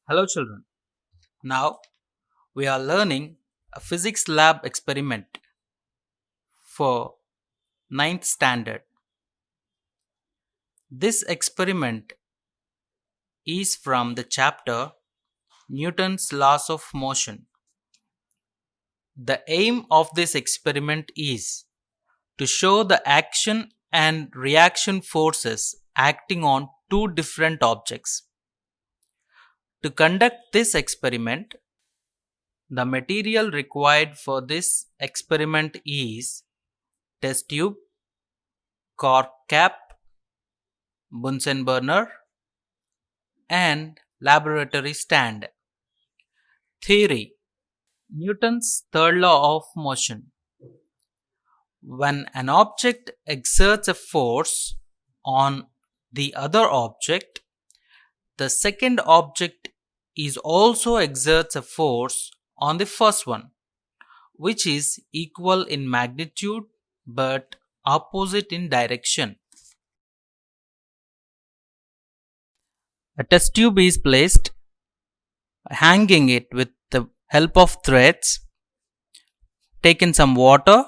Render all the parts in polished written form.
Hello children. Now we are learning a physics lab experiment for ninth standard. This experiment is from the chapter Newton's Laws of Motion. The aim of this experiment is to show the action and reaction forces acting on two different objects. To conduct this experiment, the material required for this experiment is test tube, cork cap, Bunsen burner, and laboratory stand. Theory: Newton's third law of motion. When an object exerts a force on the other object, the second object is also exerts a force on the first one, which is equal in magnitude but opposite in direction. A test tube is placed, hanging it with the help of threads, taken some water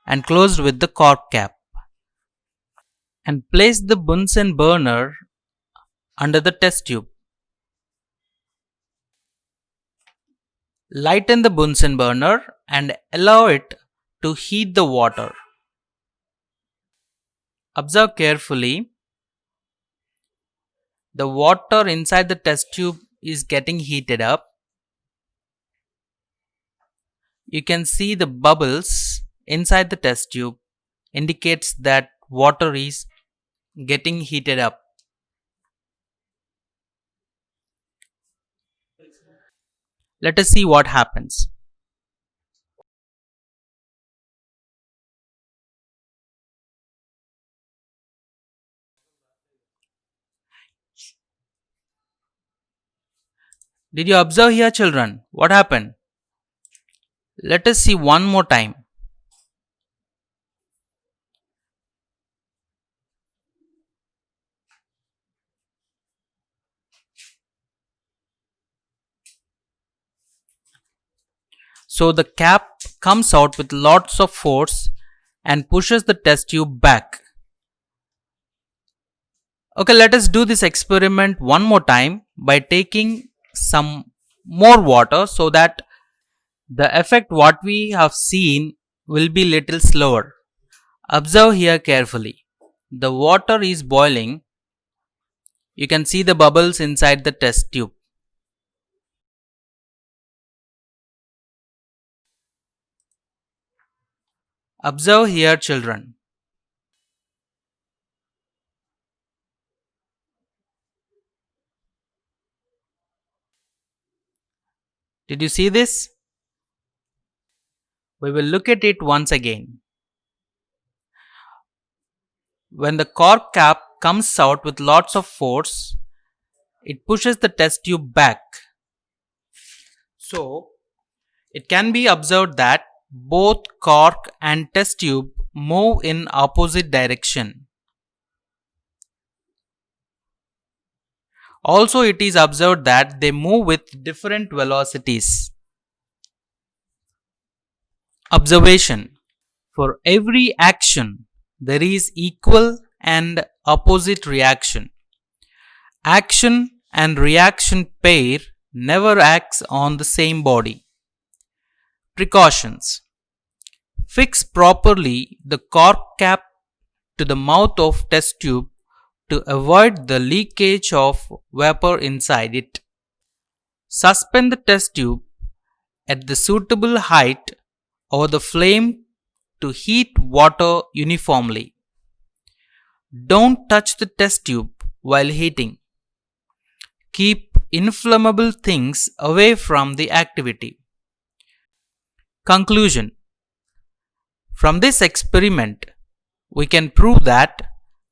and closed with the cork cap, and place the Bunsen burner under the test tube. Lighten the Bunsen burner and allow it to heat the water. Observe carefully. The water inside the test tube is getting heated up. You can see the bubbles inside the test tube indicates that water is getting heated up. Let us see what happens. Did you observe here, children? What happened? Let us see one more time. So the cap comes out with lots of force and pushes the test tube back. Okay, let us do this experiment one more time by taking some more water so that the effect what we have seen will be little slower. Observe here carefully. The water is boiling. You can see the bubbles inside the test tube. Observe here, children. Did you see this? We will look at it once again. When the cork cap comes out with lots of force, it pushes the test tube back. So, it can be observed that both cork and test tube move in opposite direction. Also, it is observed that they move with different velocities. Observation: for every action, there is equal and opposite reaction. Action and reaction pair never acts on the same body. Precautions: fix properly the cork cap to the mouth of test tube to avoid the leakage of vapor inside it. Suspend the test tube at the suitable height over the flame to heat water uniformly. Don't touch the test tube while heating. Keep inflammable things away from the activity. Conclusion: from this experiment, we can prove that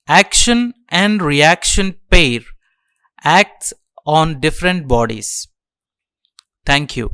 action and reaction pair acts on different bodies. Thank you.